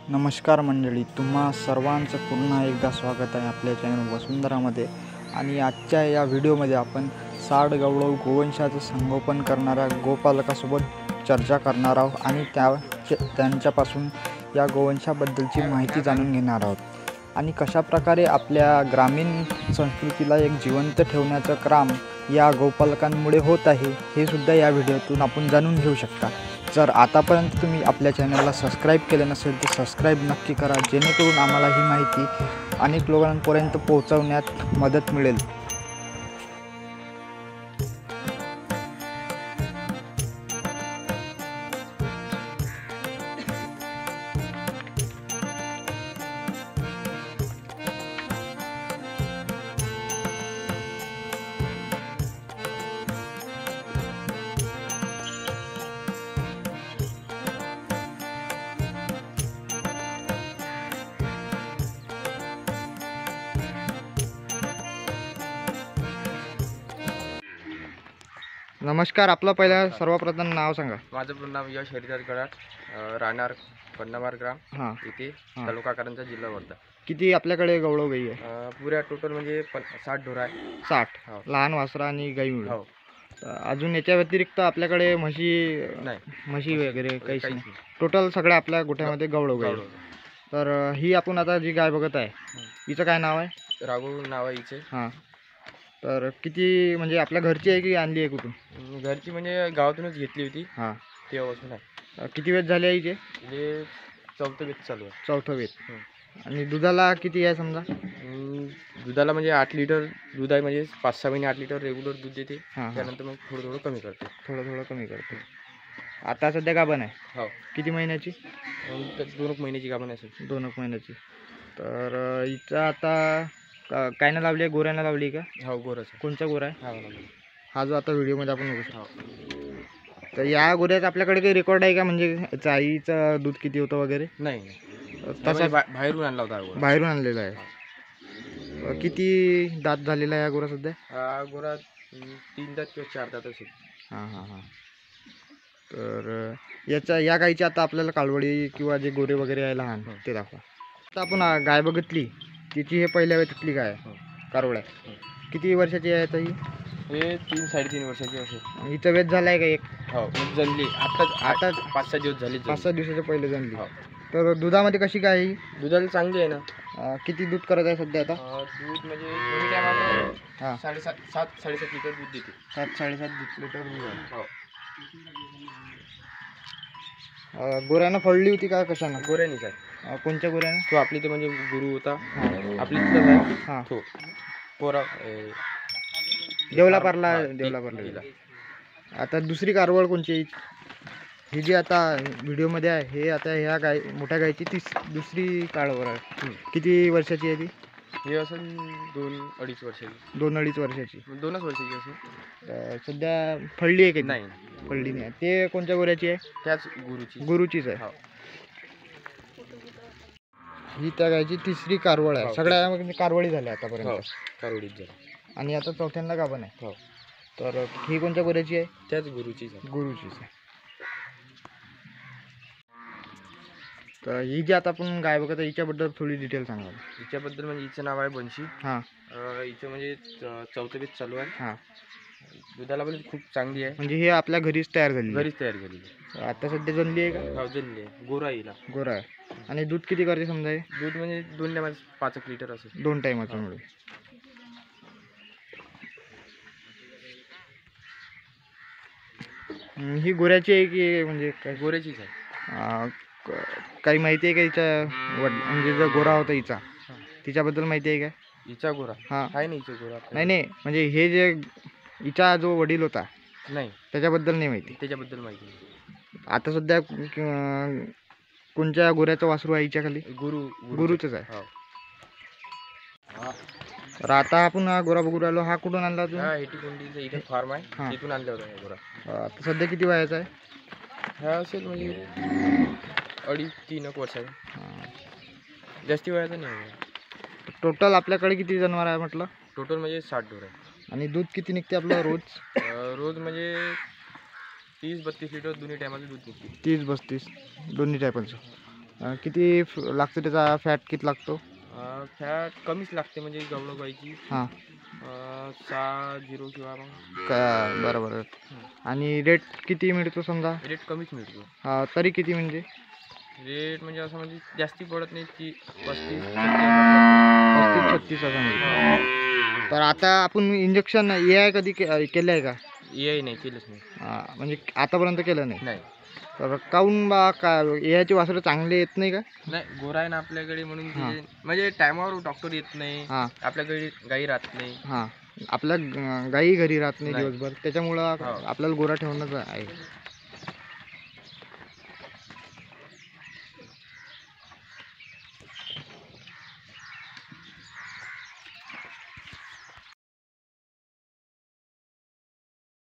नमस्कार मंडळी, तुम्हा सर्वांचं पुन्हा एकदा स्वागत आहे आपल्या चॅनल वसुंधरामध्ये. आणि आजच्या या व्हिडिओमध्ये आपण साडगवळव गोवंशाचं संगोपन करणाऱ्या गोपालकासोबत चर्चा करणार आहोत आणि त्यांच्यापासून या गोवंशाबद्दलची माहिती जाणून घेणार आहोत आणि कशाप्रकारे आपल्या ग्रामीण संस्कृतीला एक जिवंत ठेवण्याचं काम या गोपालकांमुळे होत आहे हे सुद्धा या व्हिडिओतून आपण जाणून घेऊ शकता. जर आतापर्यंत तुम्ही आपल्या चॅनलला सबस्क्राईब केले नसेल तर सबस्क्राईब नक्की करा, जेणेकरून आम्हाला ही माहिती अनेक लोकांपर्यंत पोहोचवण्यात मदत मिळेल. नमस्कार, आपलं पहिलं सर्वप्रथम नाव सांगा. माझं पूर्ण नाव यश हरिदास गडाख, राहणार पन्नामार ग्राम हां, इथे, तालुका कारंजा, जिल्हा वर्धा. किती आपल्याकडे गवळव गाई आहे? पुऱ्या टोटल म्हणजे 60 ढोर आहे. 60 हो. लहान वासरा आणि गाई मिळून. हो. अजून याच्या व्यतिरिक्त आपल्याकडे म्हशी नाही, वगैरे काहीच काहीच नाही. टोटल सगळ्या आपल्या गोठ्यामध्ये गवळव गाई. गवळव. तर ही आपण आता जी गाय बघत आहे हिचं काय नाव आहे? राघू नाव आहे हिचे. हां, तर किती म्हणजे आपल्या घरची आहे की आणली आहे कुठून? घरची म्हणजे गावातूनच घेतली होती. हां, तेव्हापासून आहे. किती वेळ झाले आहे हिचे? म्हणजे 4थं वेत चालू आहे. 4थं वेत. आणि दुधाला किती आहे समजा? दुधाला म्हणजे 8 लिटर दूध आहे, म्हणजे 5-6 महिने 8 लिटर रेग्युलर दूध देते. हां, त्यानंतर मग थोडं कमी करते. थोडं कमी करते. आता सध्या गाभण आहे? हो. किती महिन्याची? 2 महिन्याची गाभण असेल. 2 महिन्याची. तर हिचं आता कायनं लावली आहे? गोऱ्यानं लावली का? हो, गोरच आहे. कोणचा गोरा आहे? हा, हा जो आता व्हिडिओमध्ये आपण बघू शकतो. हो. तर या गोऱ्याचा आपल्याकडे काही रेकॉर्ड आहे का, म्हणजे आईचं दूध किती होतं वगैरे? नाही, तसा बाहेरून आणला होता गोरा. बाहेरून आणलेला आहे. किती दात झालेला आहे या गोरा सध्या? हा गोरा 3 दात किंवा 4 दात असेल. हां. तर या गाईची आता आपल्याला कालवडी किंवा जे गोरे वगैरे आहे लहान ते दाखवा. आता आपण गाय बघितली, तिची हे पहिल्या वेळेतली गाय आहे, कारवड आहे. किती वर्षाची आहे आता ही? हे 3-3.5 वर्षाची असेल. हिचं वेत झालं आहे का एक? हो, जणली आता 5-6 दिवस झाले. 5-6 दिवसाच्या पहिले जणली. हो. तर दुधामध्ये कशी काय आहे ही? दुधाला चांगली आहे ना. किती दूध करत आहे सध्या आता? दूध म्हणजे दोन्ही टायमाला हां, 7-7.5 लिटर दूध देते. 7-7.5 लिटर दूध आहे. हो. गोऱ्यानं फळली होती का कशानं? गोऱ्यानीच आहे. कोणत्या गोऱ्यानं? तो आपली तर म्हणजे गुरु होता. हां, आपली तिथंच आहे. हां. तो पोरा देवलापारला हा, देवलापारला तिला. गेला. आता दुसरी कारवड कोणची आहे? ही जी आता व्हिडिओमध्ये आहे हे आता ह्या गाय मोठ्या गायची दुसरी कारवड आहे. किती वर्षाची आहे ती? हे असेल 2-2.5 वर्षाची. 2-2.5 वर्षाची. 2च वर्षाची असेल. सध्या फळली आहे की नाही, फळली नाही? ते कोणत्या गोऱ्याची आहे? त्याच गुरुची. गुरुचीच आहे. हो. ही त्या गायची तिसरी कारवड आहे. हो. सगळ्या म्हणजे कारवडी झाल्या हो, आतापर्यंत. कारोडीत झाला. आणि आता चौथ्यांदा गाभण आहे. हो, तर ही कोणत्या गोऱ्याची आहे? त्याच गुरुचीच आहे. गुरुचीच आहे. तर ही जी आता आपण गाय बघत आहे हिच्याबद्दल थोडी डिटेल सांगा. हिच्याबद्दल म्हणजे हिचं नाव आहे बंशी. हां, हिचं म्हणजे 4थं वेत चालू आहे. हां. दुधाला पण खूप चांगली आहे. म्हणजे हे आपल्या घरीच तयार झाली आहे. घरीच तयार केली. आता सध्या जणली आहे का? हो, जणली आहे. गोरा हिला. गोरा आहे. आणि दूध किती करते समजा हे? दूध म्हणजे 2 टायमाला 5 लिटर असेल. 2 टायमाचं मिळून. ही गोऱ्याची आहे की म्हणजे काय? गोऱ्याचीच आहे. काही माहिती आहे का हिच्या म्हणजे जो गोरा होता हिचा तिच्याबद्दल माहिती आहे का? हिचा गोरा हां, आहे ना. हिचा गोरा नाही म्हणजे हे जे हिचा जो वडील होता नाही, त्याच्याबद्दल नाही माहिती. त्याच्याबद्दल माहिती नाही. आता सध्या कोणत्या गोऱ्याचं वासरू आहे हिच्या खाली? गुरुचंच आहे. हो. तर आता आपण हा गोरा बघू राहिलो. हा कुठून आणला तू? हा, हेटी कोंडीचं इथे फार्म आहे. हां. तिथून आणलं होतं हे गोरा. आता सध्या किती वयाचा आहे? हा असेल म्हणजे 2.5-3 वर्षाचा. जास्ती वयाचा नाही आहे. टोटल आपल्याकडे किती जनावर आहे म्हटलं? टोटल म्हणजे 60 ढोर आहे. आणि दूध किती निघते आपलं रोज? रोज म्हणजे 30-32 लिटर दोन्ही टायमाचं दूध निघते. 30-32 दोन्ही टायपांचं. किती लागतो त्याचा फॅट किती लागतो? फॅट कमीच लागते म्हणजे गवळं गाईची हां 6-0 किंवा मग का बरोबर. आणि रेट किती मिळतो समजा? रेट कमीच मिळतो. तरी किती म्हणजे? रेट म्हणजे असं म्हणजे जास्ती पडत नाही की 35-36 35-36 असं मिळतो. तर आता आपण इंजेक्शन AI कधी केलं आहे का? AI नाही केलंच नाही. म्हणजे आतापर्यंत केलं नाही. नाही तर काहून बा का AIची वासरं चांगले येत नाही का? नाही गोरा आहे ना आपल्याकडे म्हणून हां. ते म्हणजे टायमावर डॉक्टर येत नाही. हां आपल्याकडे गाई राहत नाही. हां आपल्या गाई घरी राहत नाही नाही. दिवसभर, त्याच्यामुळं हो. आपल्याला गोरा ठेवणंच आहे.